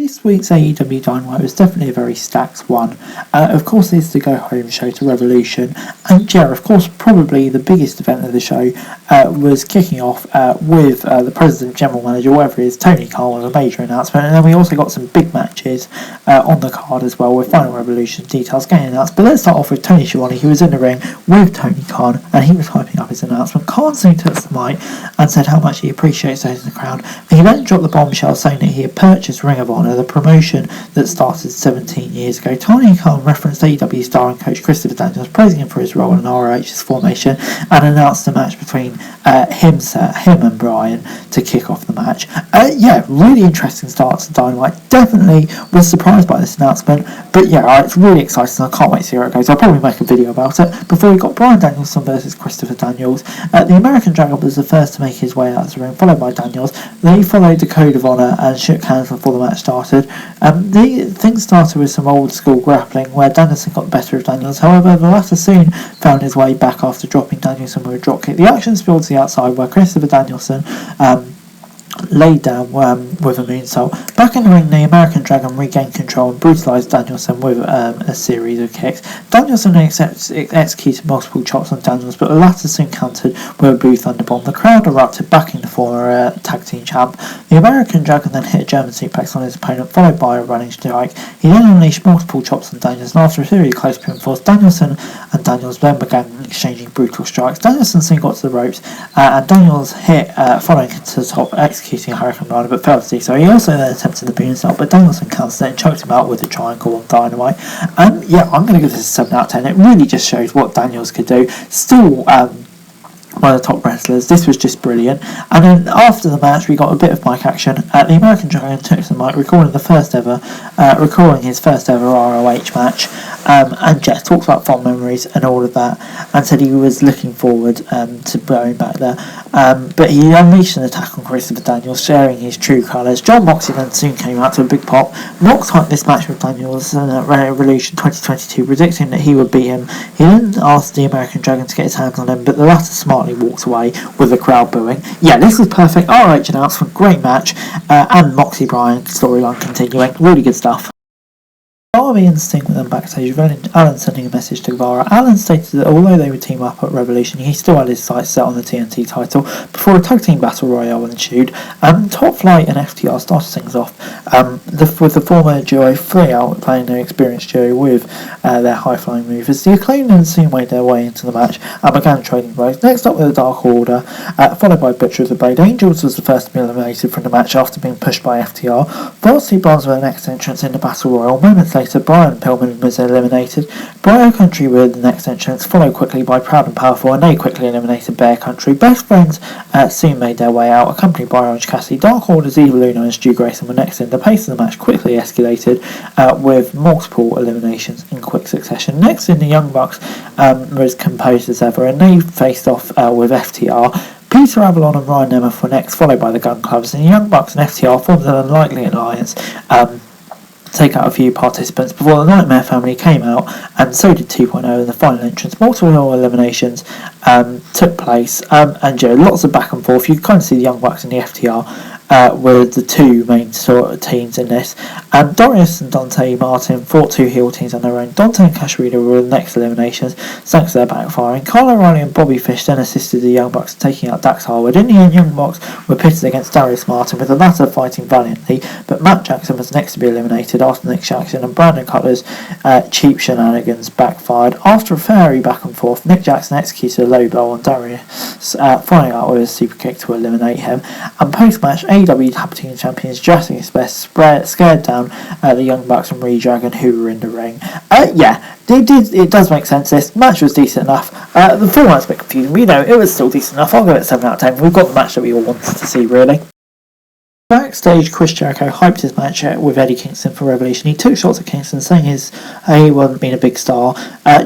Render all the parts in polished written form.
this week's AEW Dynamite was definitely a very stacked one. Of course, it's the go-home show to Revolution, and yeah, of course, probably the biggest event of the show was kicking off with the President General Manager, whatever it is, Tony Khan, with a major announcement, and then we also got some big matches on the card as well, with Final Revolution details getting announced. But let's start off with Tony Schiavone, who was in the ring with Tony Khan, and he was hyping up his announcement. Khan soon took the mic and said how much he appreciates those in the crowd. He then dropped the bombshell saying that he had purchased Ring of Honor, the promotion that started 17 years ago. Tony Khan referenced AEW star and coach Christopher Daniels, praising him for his role in ROH's formation, and announced a match between him and Brian to kick off the match. Really interesting start to Dynamite. Definitely was surprised by this announcement, but yeah, it's really exciting. I can't wait to see how it goes. I'll probably make a video about it. Before we got Brian Danielson versus Christopher Daniels, the American Dragon was the first to make his way out of the ring, followed by Daniels. They followed the Code of Honor and shook hands before the match started. The thing started with some old school grappling where Danielson got the better of Daniels. However, the latter soon found his way back after dropping Danielson with a dropkick. The action spilled to the outside where Christopher Danielson laid down with a moonsault. Back in the ring, the American Dragon regained control and brutalised Danielson with a series of kicks. Danielson executed multiple chops on Daniels, but the latter soon countered with a blue thunderbomb. The crowd erupted, backing the former tag team champ. The American Dragon then hit a German suplex on his opponent, followed by a running strike. He then unleashed multiple chops on Daniels, and after a series of close pinfalls, Danielson and Daniels then began exchanging brutal strikes. Danielson soon got to the ropes, and Daniels hit following to the top, executing a Hurricane Rana, but failed to do so. He also then attempted the moonsault, but Danielson countered it and choked him out with a triangle on Dynamite. I'm going to give this a 7 out of 10. It really just shows what Daniels could do. Still one of the top wrestlers. This was just brilliant. And then after the match, we got a bit of mic action. The American Dragon took to the mic, recording his first ever ROH match, and just talked about fond memories and all of that, and said he was looking forward to going back there. But he unleashed an attack on Christopher Daniels, sharing his true colours. John Moxley then soon came out to a big pop. Mox hyped this match with Daniels in Revolution 2022, predicting that he would beat him. He then asked the American Dragon to get his hands on him, but the latter smartly walked away with the crowd booing. Yeah, this was perfect. ROH announcement, great match, and Moxley Bryan storyline continuing. Really good stuff. Darby and Sting were then backstage, with Alan sending a message to Guevara. Alan stated that although they would team up at Revolution, he still had his sights set on the TNT title before a tag team battle royale ensued. Top Flight and FTR started things off with the former duo fully out playing their experienced duo with their high-flying movers. The Acclaimed then soon made their way into the match and began trading blows. Next up with the Dark Order, followed by Butcher of the Blade. Angels was the first to be eliminated from the match after being pushed by FTR. Varsity Blondes were the next entrance in the battle royal. Moments later, Brian Pillman was eliminated. Brio Country were the next entrance, followed quickly by Proud and Powerful, and they quickly eliminated Bear Country. Best Friends soon made their way out, accompanied by Orange Cassidy. Dark Order's Evil Uno and Stu Grayson were next in. The pace of the match quickly escalated with multiple eliminations in quick succession. Next in, the Young Bucks were as composed as ever, and they faced off with FTR. Peter Avalon and Ryan Nemeth were next, followed by the Gun Clubs, and the Young Bucks and FTR formed an unlikely alliance take out a few participants before the Nightmare Family came out, and so did 2.0 in the final entrance. Multiple eliminations took place, and lots of back and forth. You can kind of see the Young Bucks and the FTR were the two main sort of teams in this. Dorius and Dante Martin fought two heel teams on their own. Dante and Cash-Reader were the next eliminations, thanks to their backfiring. Kyle O'Reilly and Bobby Fish then assisted the Young Bucks in taking out Dax Harwood. In the end, Young Bucks were pitted against Darius Martin, with the latter fighting valiantly, but Matt Jackson was next to be eliminated after Nick Jackson and Brandon Cutler's cheap shenanigans backfired. After a fairy back and forth, Nick Jackson executed a low blow on Darius, following out with a super kick to eliminate him. And post-match, AEW Tag Team Champions Jurassic Express scared down the Young Bucks and Redragon, who were in the ring. It does make sense. This match was decent enough. The format's a bit confusing, but it was still decent enough. I'll give it 7 out of 10. We've got the match that we all wanted to see, really. Backstage, Chris Jericho hyped his match with Eddie Kingston for Revolution. He took shots at Kingston, saying he wasn't being a big star.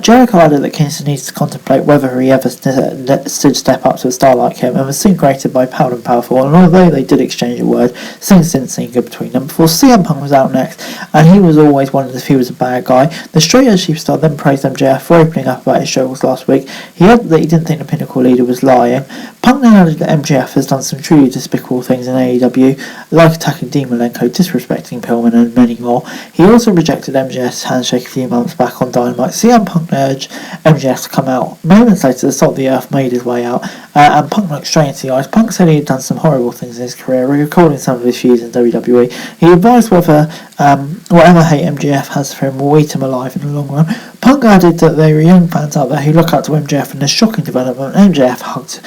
Jericho added that Kingston needs to contemplate whether he ever stood step up to a star like him, and was soon greeted by Proud and Powerful. And although they did exchange a word, things didn't seem good between them. Before CM Punk was out next, and he was always wondered if he was a bad guy. The Straight Edge Superstar then praised MJF for opening up about his struggles last week. He added that he didn't think the Pinnacle leader was lying. Punk then added that MJF has done some truly despicable things in AEW, like attacking Dean Malenko, disrespecting Pillman, and many more. He also rejected MJF's handshake a few months back on Dynamite. CM Punk urged MJF to come out. Moments later, the Salt of the Earth made his way out, and Punk looked straight into the eyes. Punk said he had done some horrible things in his career, recalling some of his feuds in WWE. He advised whether whatever hate MJF has for him will eat him alive in the long run. Punk added that there were young fans out there who look up to MJF in this shocking development. MJF hugged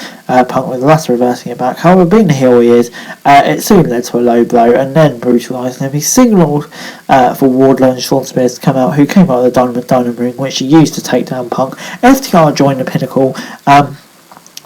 Punk, with the latter reversing it back. However, being the heel he is, it soon led to a low blow and then brutalising him. He signalled for Wardlow and Shawn Spears to come out, who came out of the Dynamite ring, which he used to take down Punk. FTR joined the Pinnacle,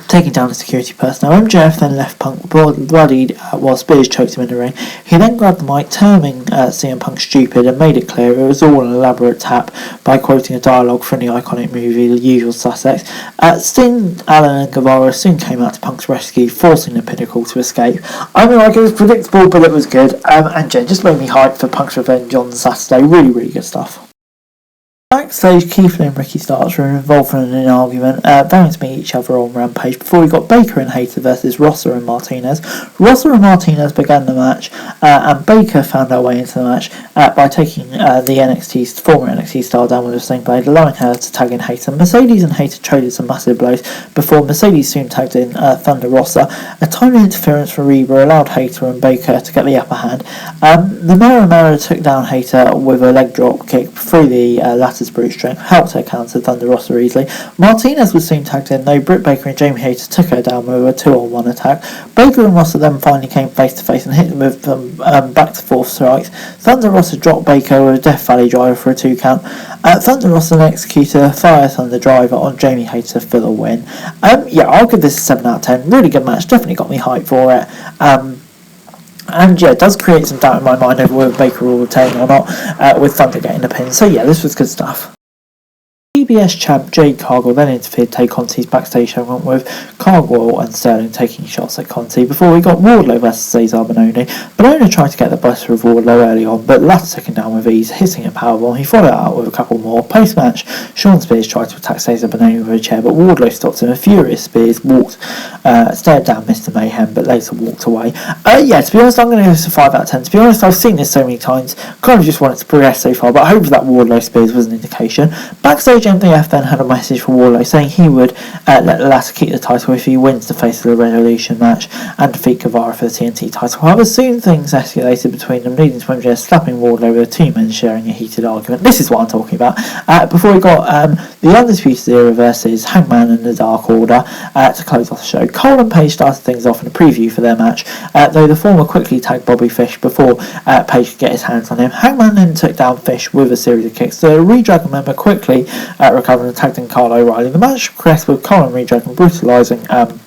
taking down the security personnel. MJF then left Punk bloodied while Spears choked him in the ring. He then grabbed the mic, terming CM Punk stupid, and made it clear it was all an elaborate tap by quoting a dialogue from the iconic movie The Usual Suspects. Sting, Allen and Guevara soon came out to Punk's rescue, forcing the Pinnacle to escape. I mean, like, it was predictable, but it was good. And just made me hyped for Punk's revenge on Saturday. Really, really good stuff. Backstage, Keith Lee and Ricky Starks were involved in an argument, vowing to meet each other on Rampage before we got Baker and Hayter versus Rosser and Martinez. Rosser and Martinez began the match, and Baker found her way into the match by taking the former NXT star down with a sling blade, allowing her to tag in Hayter. Mercedes and Hayter traded some massive blows before Mercedes soon tagged in Thunder Rosa. A timely interference from Reba allowed Hayter and Baker to get the upper hand. The Mara took down Hayter with a leg drop kick through the latter's brute strength, helped her counter Thunder Rosa easily. Martinez was soon tagged in, though Britt Baker and Jamie Hayter took her down with a 2-on-1 attack. Baker and Rosa then finally came face to face and hit them with back to forth strikes. Thunder Rosa dropped Baker with a Death Valley driver for a 2 count. Thunder Rosa then executed a Fire Thunder driver on Jamie Hayter for the win. I'll give this a 7 out of 10. Really good match, definitely got me hyped for it. And it does create some doubt in my mind over whether Baker will retain or not, with Thunder getting the pin. So this was good stuff. TBS champ Jade Cargill then interfered to take Conti's backstage segment, with Cargill and Sterling taking shots at Conti before we got Wardlow versus Cesar Bononi. Bononi tried to get the buster of Wardlow early on, but the latter took him down with ease, hitting a powerbomb. He followed it out with a couple more. Post-match, Shawn Spears tried to attack Cesar Bononi with a chair, but Wardlow stopped him. A furious Spears stared down Mr. Mayhem, but later walked away. To be honest, I'm going to give this a 5 out of 10. To be honest, I've seen this so many times, kind of just want it to progress so far, but I hope that Wardlow Spears was an indication. Backstage, MJF then had a message for Wardlow saying he would let the latter keep the title if he wins the Face of the Revolution match and defeat Guevara for the TNT title. However, soon things escalated between them, leading to MJF slapping Wardlow with 2 men sharing a heated argument. This is what I'm talking about. Before we got the Undisputed Era versus Hangman and the Dark Order to close off the show. Cole and Page started things off in a preview for their match, though the former quickly tagged Bobby Fish before Page could get his hands on him. Hangman then took down Fish with a series of kicks. The Redragon member quickly recovered and tagged in Kyle O'Reilly. The match progressed with Cole and Redragon brutalising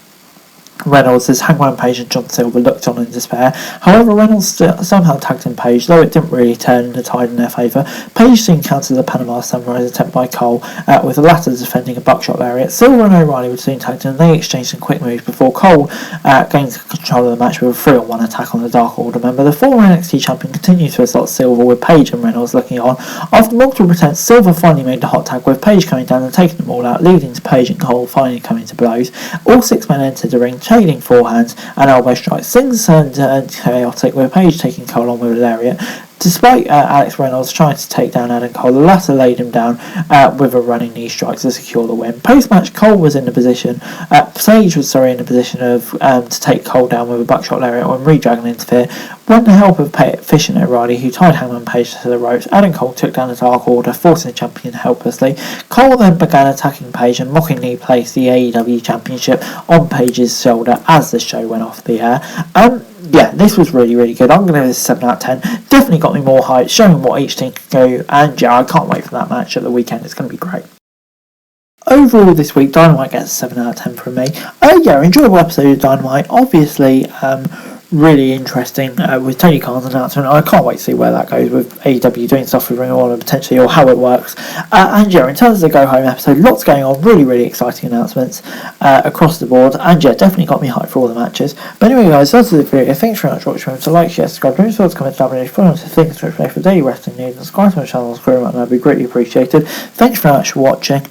Reynolds as Hangman Page and John Silver looked on in despair. However, Reynolds somehow tagged in Page, though it didn't really turn the tide in their favour. Page soon countered the Panama Sunrise attempt by Cole, with the latter defending a buckshot lariat. Silver and O'Reilly would soon tagged in, and they exchanged some quick moves before Cole gained control of the match with a 3-on-1 attack on the Dark Order member. The former NXT champion continued to assault Silver, with Page and Reynolds looking on. After multiple attempts, Silver finally made the hot tag, with Page coming down and taking them all out, leading to Page and Cole finally coming to blows. All 6 men entered the ring, trading forehands and elbow strikes. Things turned chaotic, with Page taking Cole on with a lariat. Despite Alex Reynolds trying to take down Adam Cole, the latter laid him down with a running knee strike to secure the win. Post-match, Cole was in the position, Sage was in the position of to take Cole down with a buckshot lariat when Redragon interfered. With the help of Fish and O'Reilly, who tied Hangman Page to the ropes, Adam Cole took down the Dark Order, forcing the champion helplessly. Cole then began attacking Page and mockingly placed the AEW Championship on Page's shoulder as the show went off the air. This was really, really good. I'm going to give this a 7 out of 10. Definitely got me more hyped, showing what each team can go. And I can't wait for that match at the weekend. It's going to be great. Overall this week, Dynamite gets a 7 out of 10 from me. Enjoyable episode of Dynamite. Obviously, really interesting with Tony Khan's announcement. I can't wait to see where that goes with AEW doing stuff with Ring of Honor potentially, or how it works. In terms of the Go Home episode, lots going on, really, really exciting announcements across the board, and definitely got me hyped for all the matches. But anyway guys, that's the video. Thanks very much for watching. So like, share, subscribe, don't forget to comment down below, follow us for daily wrestling news, and subscribe to my channel, and that'd be greatly appreciated. Thanks very much for watching.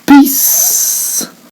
Peace!